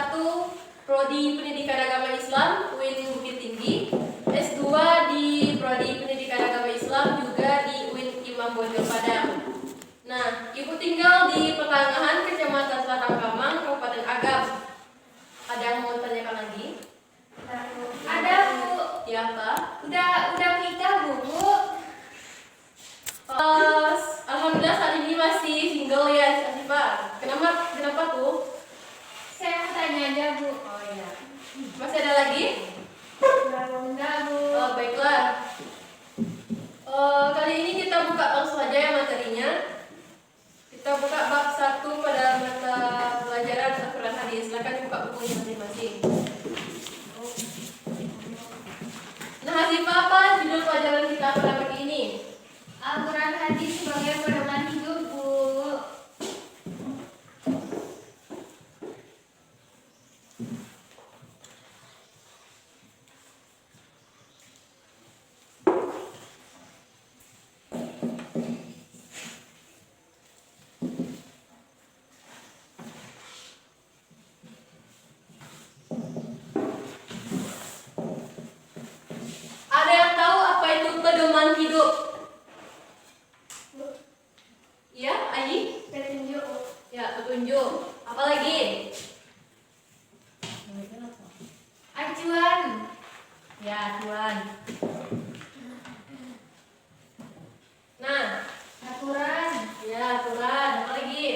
S1 Prodi Pendidikan Agama Islam UIN Bukit Tinggi, S2 di Prodi Pendidikan Agama Islam juga di UIN Imam Bonjol Padang. Nah, Ibu tinggal di Petangahan, Kecamatan Selatan Kamang, Kabupaten Agam. Ada yang mau tanyakan lagi? Ada, Bu. Ya, Pak. Udah menikah, Bu. Alhamdulillah saat ini masih single ya, Asifah. Kenapa tuh? Saya mau tanya aja, Bu. Oh iya. Masih ada lagi? Enggak, Bu. Oh, baiklah. Kali ini kita buka langsung saja ya materinya. Kita buka bab 1 pada mata pelajaran Al-Quran Hadis. Silakan dibuka bukunya masing-masing. Nah, Hasifah, apa judul pelajaran kita pada pagi ini? Al-Quran Hadis sebagai pedoman hidup, Bu. Ada yang tahu apa itu pedoman hidup? Ya, Ayi? Petunjuk. Ya, petunjuk. Apa lagi? Acuan. Ya, Tuhan. Nah, Aturan. ya, aturan. Apa lagi?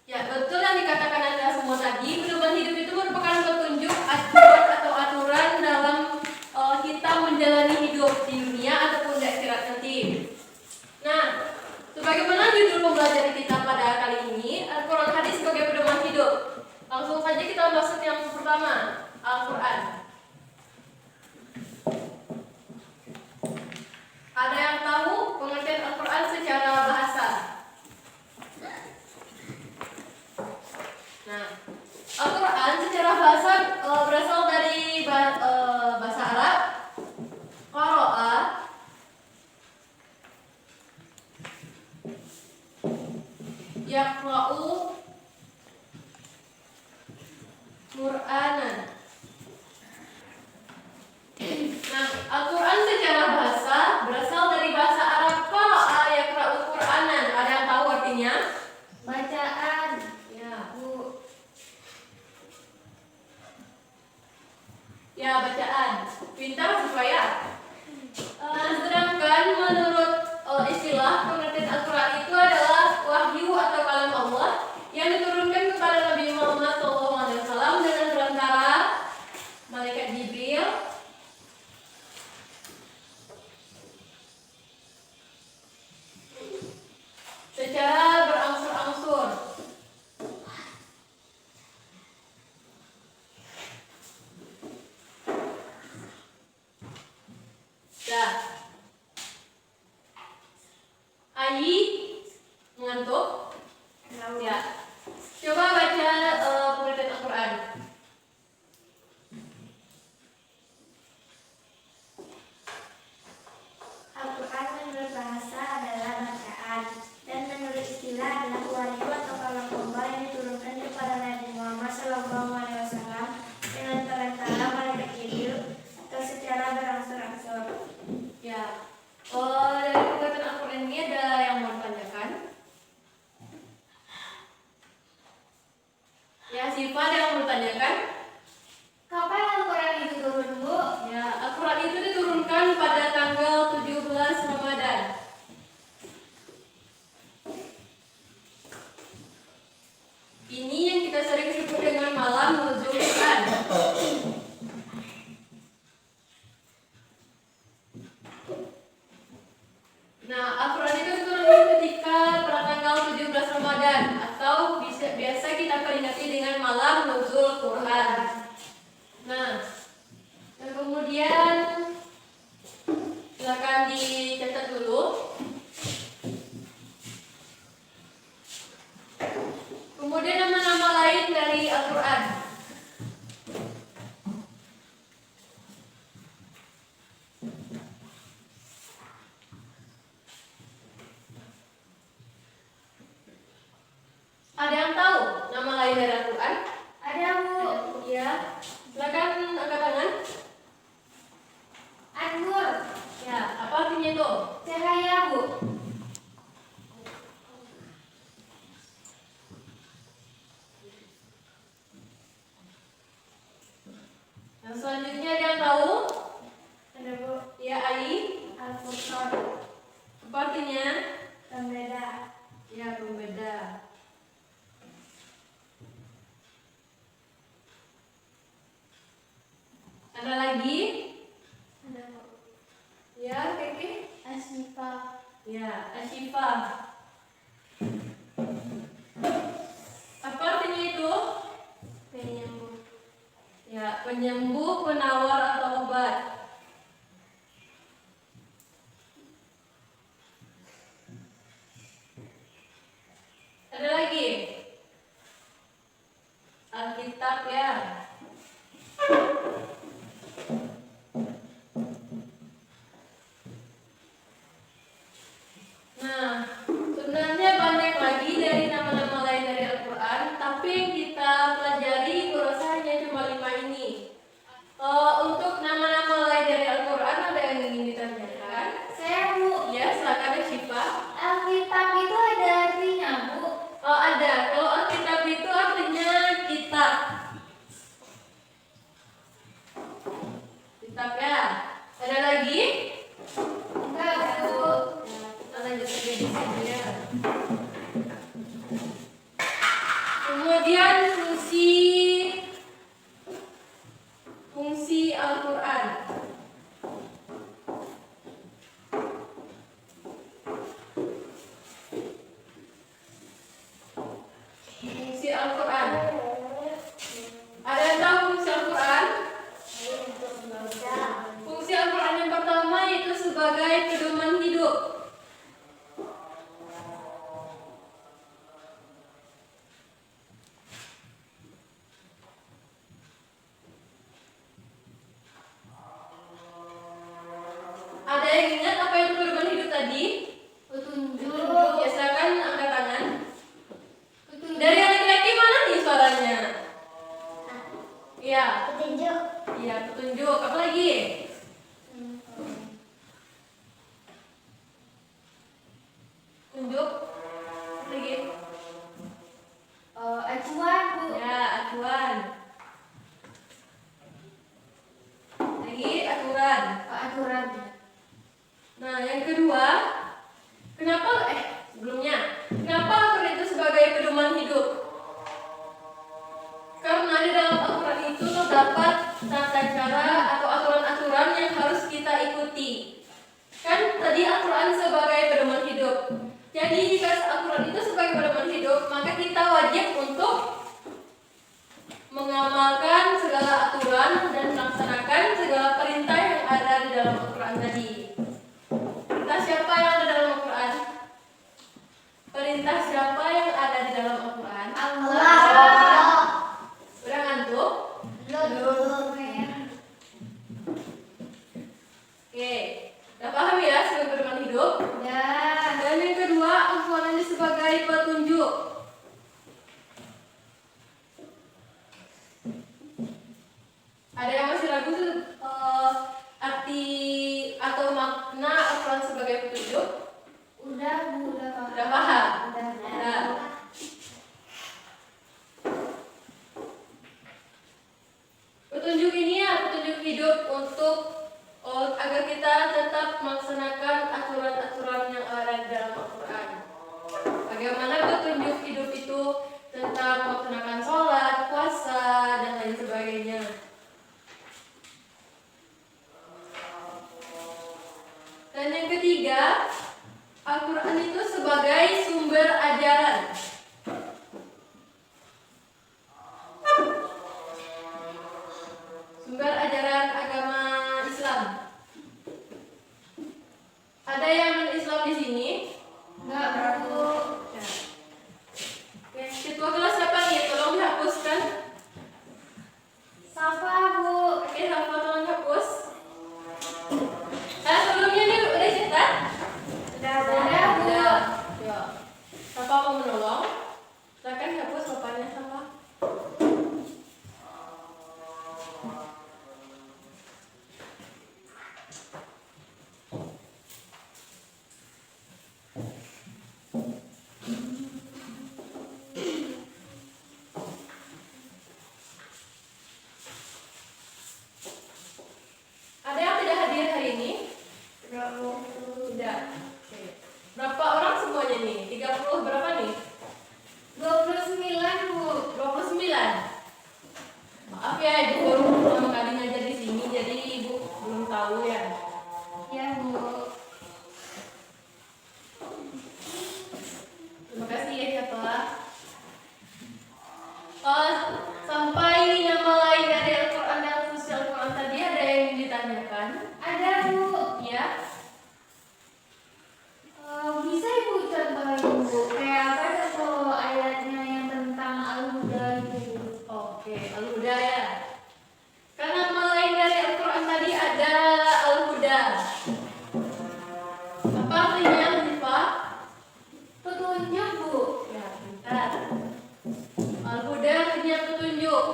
Ya, betul yang dikatakan Anda semua tadi. Pedoman hidup itu merupakan petunjuk acuan atau aturan dalam kita menjalani hidup di dunia ataupun di akhirat nanti. Nah, sebagaimana judul pembelajaran kita pada kali ini, Al-Quran Hadis sebagai pedoman hidup. Langsung saja kita masuk yang pertama, Al-Quran. Ada yang tahu pengertian Al-Quran secara bahasa? Nah, Al-Quran secara bahasa berasal dari bahasa Arab, qara'a, yaqra'u, Qur'anan. Nah, Al-Quran secara bahasa berasal dari bahasa Arab qara'a yaqra'u Qur'anan. Ada yang tahu artinya? Bacaan. Ya. Bu. Ya, bacaan. Pintar supaya. Sedangkan menurut istilah pengertian Al-Quran itu adalah wahyu atau kalam Allah yang diturunkan kepada Nabi Muhammad SAW dengan perantara malaikat Jibril secara berangsur-angsur. Dah. Ayi mengantuk? Ya. Coba baca pengertian Al-Quran. Al-Quran menurut bahasa adalah bacaan dan menurut istilah adalah wahyu atau kalam Allah yang diturunkan kepada Nabi Muhammad SAW dengan perantara malaikat Jibril atau secara berangsur-angsur. Ya. Dari pengertian Al-Quran ini ada yang mau tanya? dari Al-Quran? Ada, Bu. Ya. Silakan angkat tangan. An-Nur. Ya, apa artinya itu? Cahaya, Bu. Yang selanjutnya ada yang tahu? Ada, Bu. Ya, Ai. Al-Furqan. Apa artinya? Pembeda. Ya, pembeda. Ada lagi? Ada, Bu. Ya, Keke. Asyifa. Ya, Asyifa. Apa artinya itu? Penyembuh. Ya, penyembuh, penawar atau obat. Ada lagi? Alkitab ya. Nah, sebenarnya banyak lagi dari nama-nama lain dari Al-Quran, tapi yang kita pelajari kurasa hanya cuma 5 ini. Untuk nama-nama lain dari Al-Quran ada yang ingin ditanyakan? Saya, Bu. Ya, silakan Syifa. Alkitab itu ada artinya, Bu. Oh, ada. Kalau Alkitab itu artinya kitab. Kitab ya. Ada lagi? Enggak, Bu. Kita lanjut aja di sini ya. Kemudian fungsi Al-Quran. Fungsi Al-Quran. Ada yang tahu fungsi Al-Quran? Fungsi Al-Quran yang pertama itu sebagai pedoman hidup. Ada yang ingat apa itu pedoman hidup tadi? Petunjuk. Ya, silakan angkat tangan. Dari yang laki-laki mana nih suaranya? Iya, Petunjuk. iya petunjuk. Apa lagi? Tunjuk. Apa lagi? Acuan, Bu. Ya, acuan. Lagi aturan. Aturan. Nah, yang kedua, sebelumnya, kenapa Al-Quran itu sebagai pedoman hidup? Karena di dalam Al-Quran itu terdapat tata cara atau aturan-aturan yang harus kita ikuti. Kan tadi Al-Quran sebagai pedoman hidup. Jadi jika Al-Quran itu sebagai pedoman hidup, maka kita wajib untuk mengamalkan segala aturan dan melaksanakan segala perintah yang ada di dalam Al-Quran tadi. Perintah siapa yang ada dalam Al-Quran? Perintah siapa yang ada di dalam Al-Quran? Allah. Udah ngantuk? Belum. Oke, udah paham ya sebagai pedoman hidup? Ya. Dan yang kedua, Al-Quran ini sebagai petunjuk. Ada yang masih ragu arti atau makna Al-Quran sebagai petunjuk? Udah, Bu. Udah paham. Udah paham? Udah. Petunjuk ini ya petunjuk hidup untuk agar kita tetap melaksanakan aturan-aturan yang ada di dalam Al-Quran. Bagaimana petunjuk hidup itu tentang melaksanakan sholat, puasa, dan lain sebagainya. Dan yang ketiga, Al-Quran itu sebagai sumber ajaran. Sumber ajaran agama Islam. Ada yang non-Islam di sini? Enggak, Bu. Ya. Oke, ketua kelas siapa nih? Tolong dihapuskan. Safa, Bu. Oke, Safa tolong hapus. Sebelumnya nih udah cetak? Udah, Bu. Ya. Safa mau menolong? Ada yang tidak hadir hari ini? Tidak. Oke. Berapa orang semuanya nih? 30 berapa nih? 29, Bu. 29. Maaf ya, Ibu baru pertama kali ngajar di sini, jadi Ibu belum tahu ya. Ya, Bu. Terima kasih ya siapa. Sampai nama lain dari Al-Quran dan khusus Al-Quran tadi ada yang ditanyakan? Ada, Bu. Ya. Bisa Ibu contohin, Bu? Kayak apa contoh ayatnya yang tentang Al-Huda itu, Bu? Oke, Al-Huda ya. Kan nama lain dari Al-Quran tadi ada Al-Huda. Apa artinya, Hanifah? Petunjuk, Bu. Ya, bentar. Al-Huda artinya petunjuk.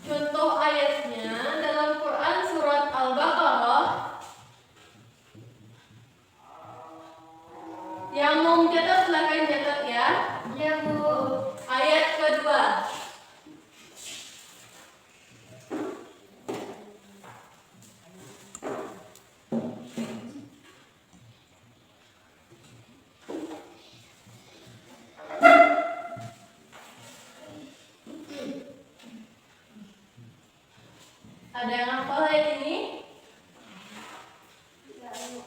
Contoh ayatnya dalam Quran surat Al-Baqarah. Yang mau mencatat silakan catat ya. Ya, Bu. Ayat kedua. Ada yang hafal ayat ini? Ya, Bu.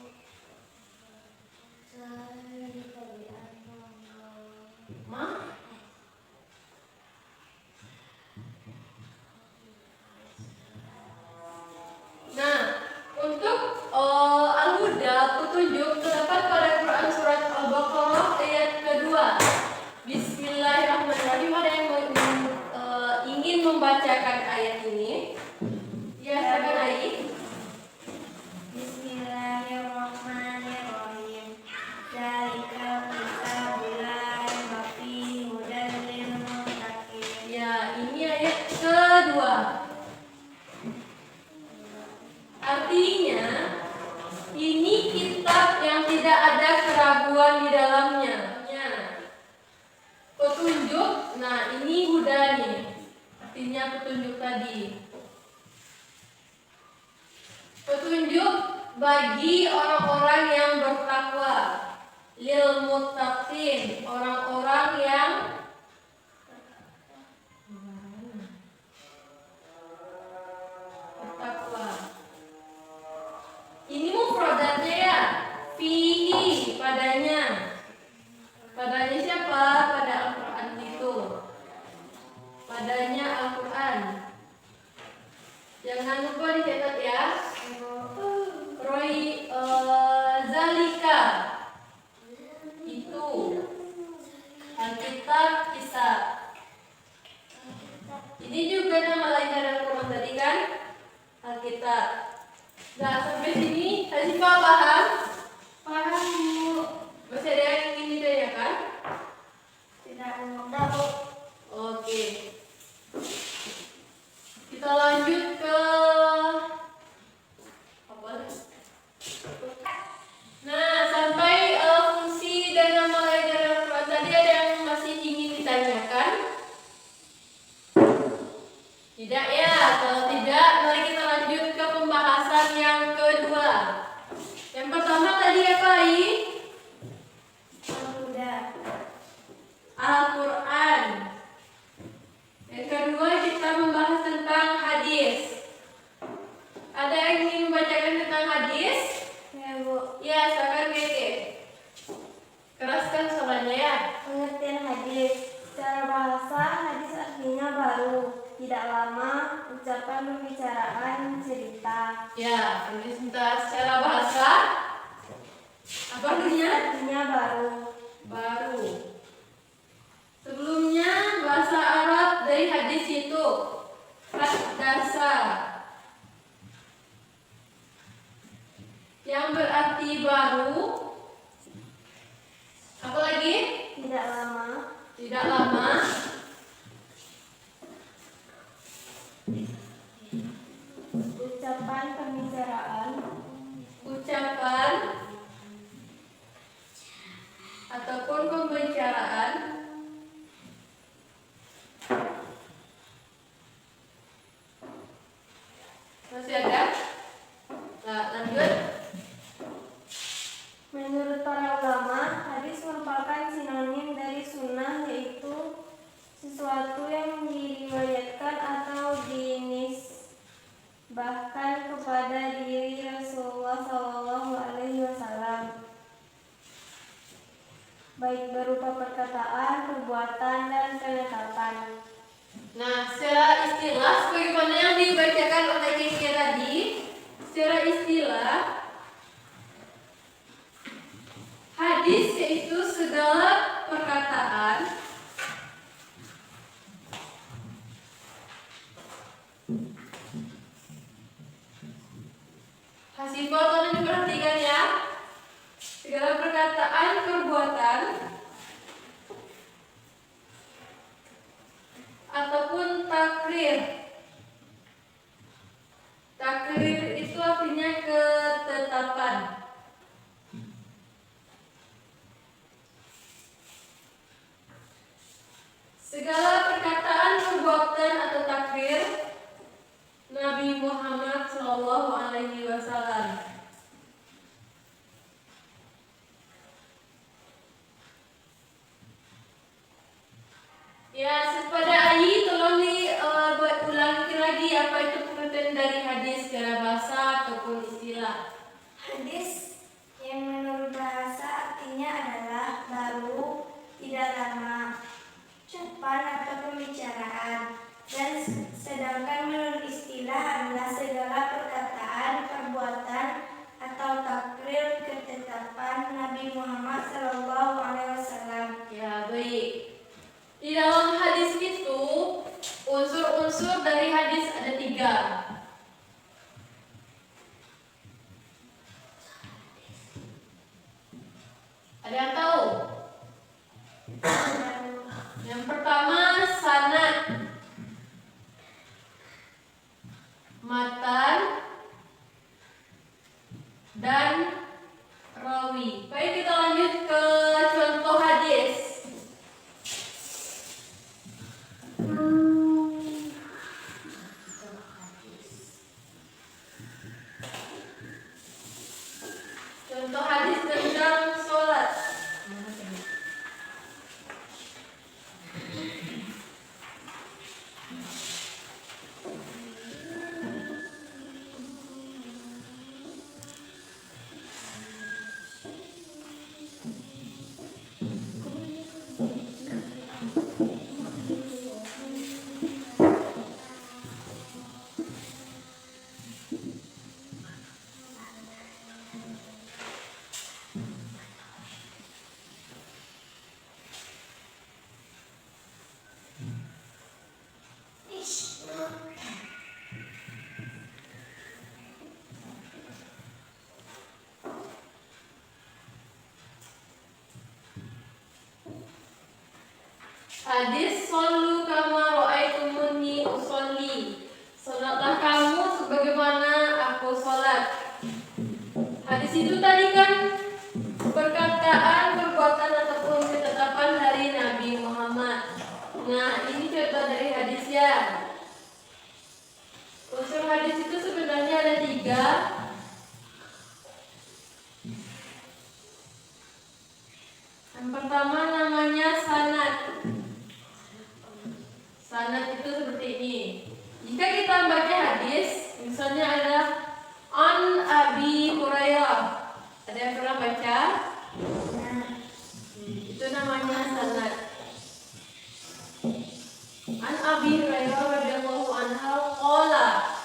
Ma? Nah, untuk Al-Huda, petunjuk terdapat pada Quran surat Al-Baqarah ayat kedua. Bismillahirrahmanirrahim. Ada yang ingin membacakan ayat ini? Ya, silakan Ai. Bismillahirrahmanirrahim. Zalikal kitabul la raiba fihi hudan lil muttaqin. Ya, ini ayat kedua. Artinya, ini kitab yang tidak ada keraguan di dalamnya. Petunjuk, nah ini huda nih. Artinya petunjuk tadi. Petunjuk bagi orang-orang yang bertakwa. Lil muttaqin, orang-orang yang bertakwa. Ini mufradatnya ya. Fihi, padanya. Padanya siapa? Pada Al-Quran itu. Padanya Al-Quran. Jangan lupa dicatat ya. Zalika itu Alkitab Kisah. Ini juga nama lain dari Al-Quran tadi kan? Alkitab. Nah, sampai sini Hanifah paham? Paham, Bu. Masih ada yang ingin ditanyakan? Tidak mudah, Bu. Oke. Kita lanjut ke apa? Nah, sampai fungsi dan nama lain dari Al-Quran tadi ada yang masih ingin ditanyakan? Tidak ya. Kalau tidak, mari kita lanjut ke pembahasan yang kedua. Yang pertama tadi apa, Ai? Al-Huda. Al-Quran. Yang kedua kita membahas tentang hadis. Ada yang ingin membacakan tentang hadis? Ya, Bu. Ya, silakan Keke. Keraskan suaranya ya. Pengertian hadis. Secara bahasa, hadis artinya baru, tidak lama, ucapan, pembicaraan, cerita. Ya, ini sebentar. Secara bahasa apa artinya? Artinya baru. Baru. Sebelumnya bahasa Arab dari hadis itu hadasa, yang berarti baru. Apa lagi? Tidak lama. Tidak lama. Ucapan, pembicaraan. Ucapan ataupun pembicaraan. Masih ada? Nah, lanjut. Menurut para ulama, hadis merupakan sinonim dari sunnah, yaitu sesuatu yang diriwayatkan atau dinisbahkan kepada diri Rasulullah SAW, baik berupa perkataan, perbuatan, dan penetapan. Nah, secara istilah sebagaimana yang dibacakan oleh Kiki tadi, secara istilah hadis yaitu segala perkataan hasil tolong diperhatikan ya. Segala perkataan, perbuatan ataupun takrir. Takrir itu artinya ketetapan. Segala perkataan, perbuatan atau takrir Nabi Muhammad SAW. Ya, pada Ayi tolong ulangi lagi apa itu pengertian dari hadis secara bahasa ataupun istilah. Hadis yang menurut bahasa artinya adalah baru, tidak lama, cepat atau pembicaraan, dan sedangkan menurut istilah adalah segala perkataan, perbuatan atau takrir ketetapan Nabi Muhammad SAW. Ya, baik. Di dalam hadis itu unsur-unsur dari hadis ada 3. Ada yang tahu? Yang pertama sanad, matan, dan rawi. Baik, kita lanjut ke contoh hadis. Contoh hadis tentang sholat. Hadis shollu kama ra'aitumuni usolli. Salatlah kamu sebagaimana aku salat. Hadis itu tadi kan perkataan, perbuatan ataupun ketetapan dari Nabi Muhammad. Nah, ini contoh dari hadisnya. Unsur hadis itu sebenarnya ada 3. Yang pertama namanya sanad. Sanad itu seperti ini. Jika kita baca hadis, misalnya ada An Abi Hurairah. Ada yang pernah baca? Itu namanya sanad. An Abi Hurairah radhiyallahu anhu qala.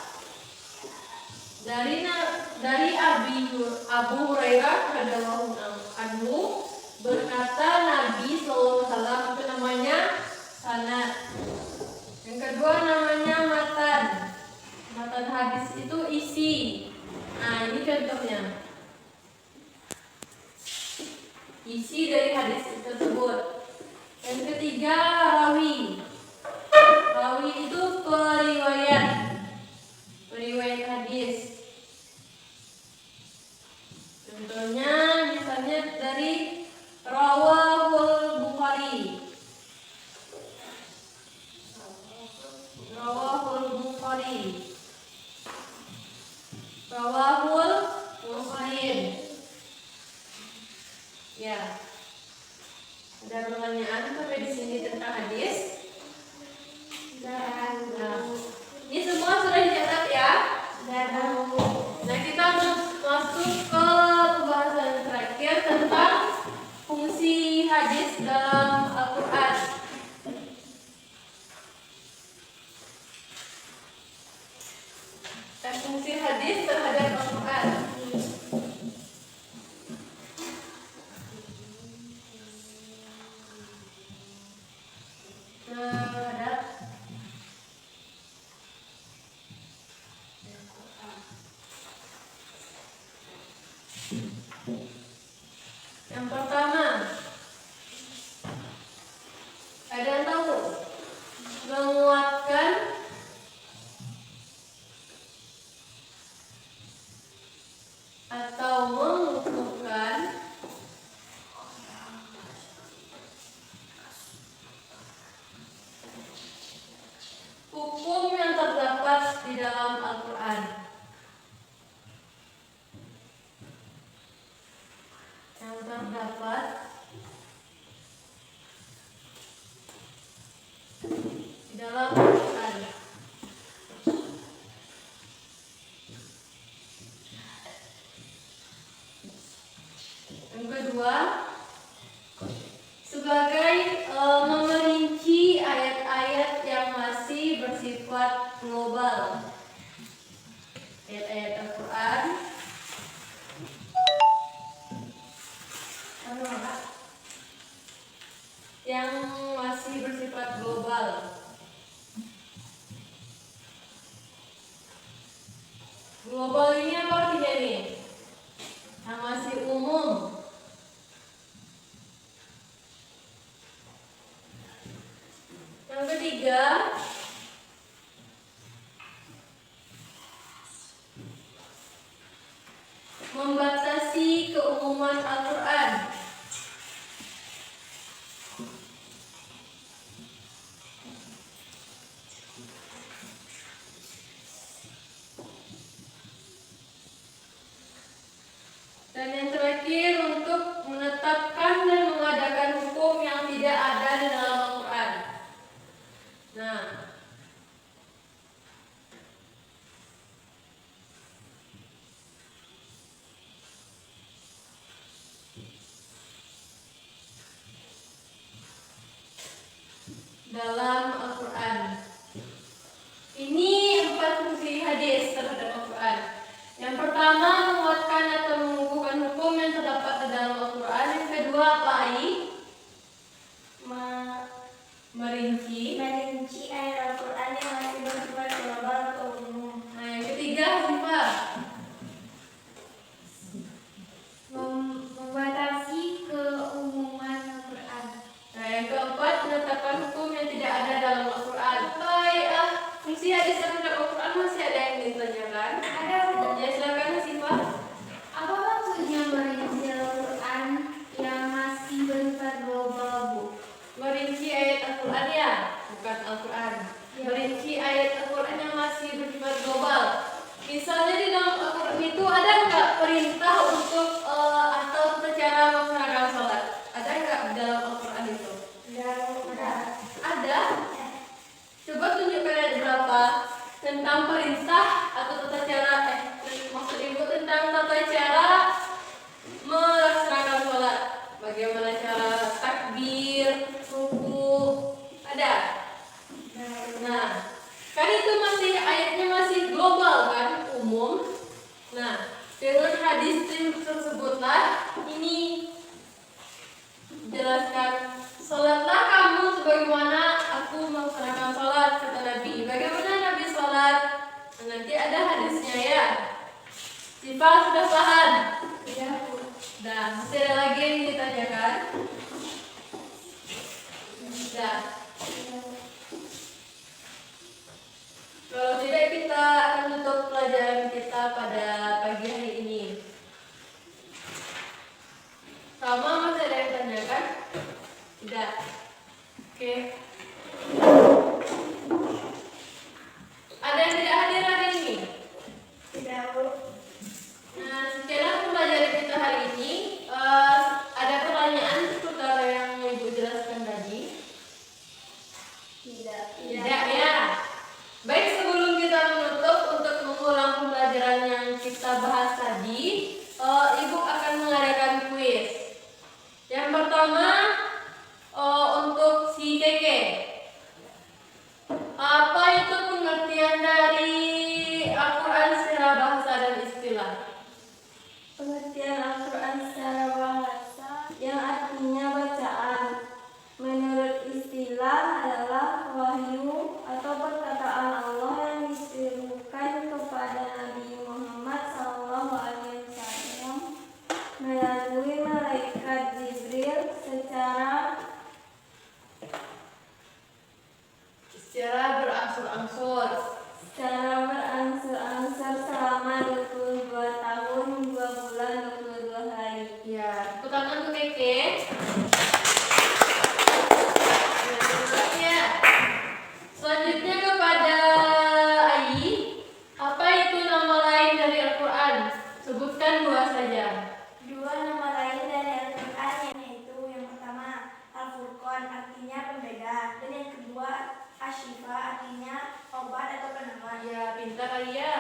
Dari Abu Hurairah radhiyallahu anhu berkata Nabi sallallahu alaihi wasallam, itu namanya sanad. Yang kedua namanya matan. Matan hadis itu isi. Nah, ini contohnya. Isi dari hadis tersebut. Yang ketiga rawi. Rawi itu periwayat hadis. Contohnya misalnya dari rawa Ada pertanyaan sampai di sini tentang hadis? Nah, ini semua sudah dicatat ya? Nah, kita masuk ke pembahasan terakhir tentang fungsi hadis dalam Al-Quran. Dan fungsi hadis terhadap Al-Quran. Yang pertama, ada yang tahu? Menguatkan atau mengukuhkan hukum yang terdapat di dalam Al-Quran. Yang terdapat di dalam Al-Quran. Yang kedua, sebagai memerinci ayat-ayat yang masih bersifat global. Ayat-ayat Al-Quran yang masih bersifat global. Global ini apa artinya nih? Yang masih umum. Yang ketiga, membatasi keumuman Al-Quran. Dan yang terakhir, untuk menetapkan dan mengadakan hukum yang tidak ada di dalam Al-Quran. Nah, dalam Al-Quran. Ini 4 fungsi hadis terhadap Al-Quran. Yang pertama, menguatkan atau mengukuhkan hukum yang terdapat di dalam Al-Quran. Yang kedua, apa Ai? Merinci ayat Al-Quran yang masih bersifat global atau umum. Nah, yang ketiga, Sifah. Membatasi keumuman Al-Quran. Nah, yang keempat, menetapkan hukum yang tidak ada dalam Al-Quran. Baik, fungsi hadis terhadap Al-Quran masih ada yang ditanyakan? Ada, Bu. Ya, silakan Sifah. Apa maksudnya merinci Al-Quran yang masih bersifat global, Bu? Merinci ayat Al-Quran ya, bukan Al-Quran. Ya. Merinci ayat Al-Quran yang masih bersifat global. Misalnya di dalam Al-Quran itu ada nggak perintah untuk atau cara melaksanakan sholat? Ada nggak di dalam Al-Quran itu? Ada. Coba tunjukkan ayat berapa tentang perintah atau tata cara. Maksud ibu tentang tata cara melaksanakan sholat. Bagaimana cara takbir, ruku, ada. Nah, kan itu masih ayatnya masih global kan, umum. Nah, dengan hadis tersebutlah ini jelaskan, sholatlah kamu sebagaimana aku melaksanakan sholat, kata Nabi. Bagaimana Nabi sholat? Nah, nanti ada hadisnya ya. Sifat sudah paham? Ya, Bu. Nah, masih ada lagi yang ditanyakan? Sudah. Kalau tidak, kita akan tutup pelajaran kita pada pagi hari ini. Sama, masih ada yang tanyakan? Tidak. Oke. Ada yang tidak hadir hari ini? Tidak, Bu. Nah, sekian pembelajaran kita hari ini. Ada pertanyaan pertama untuk si Keke. Apa itu pengertian dari Al-Quran secara bahasa dan istilah? Pengertian Al-Quran secara bahasa yang artinya bacaan menurut istilah adalah wahyu atau perkataan Allah yang disuruhkan kepada Nabi Muhammad SAW melalui malaikat Jibril secara berangsur-angsur. Selama 22 tahun 2 bulan 22 hari. Ya, tepuk tangan untuk Keke. Ya. Selanjutnya kepada Ayi. Apa itu nama lain dari Al-Quran? Sebutkan 2 saja. 2 nama lain dari Al-Quran yaitu yang pertama Al-Furqan artinya pembeda dan yang kedua Asyifa artinya obat atau penawar. Ya, pintar kali ya.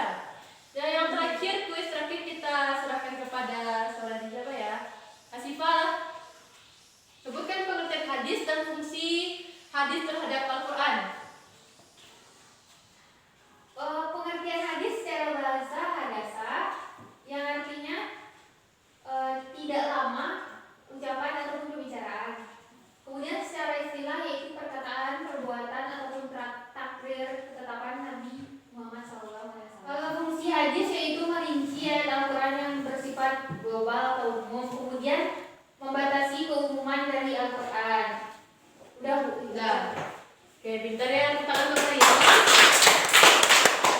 Dan yang terakhir, kuis terakhir kita serahkan kepada saudari siapa ya? Asifah. Sebutkan pengertian hadis dan fungsi hadis terhadap Al-Quran. Pengertian hadis secara bahasa hadasa yang artinya tidak lama ucapan ataupun pembicaraan. Kemudian secara istilah yaitu perkataan, perbuatan ataupun takrir ketetapan Nabi Muhammad SAW. Kalau fungsi hadis yaitu merinci ayat Al-Quran yang bersifat global atau umum, kemudian membatasi keumuman dari Al-Quran. Udah Bu? Udah. Oke, pintar ya. Tepuk tangan untuk Ria.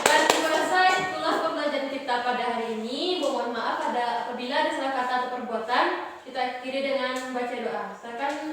Dan saya rasa itulah pembelajaran kita pada hari ini. Mohon maaf apabila ada salah kata atau perbuatan. Kita akhiri dengan membaca doa. Silakan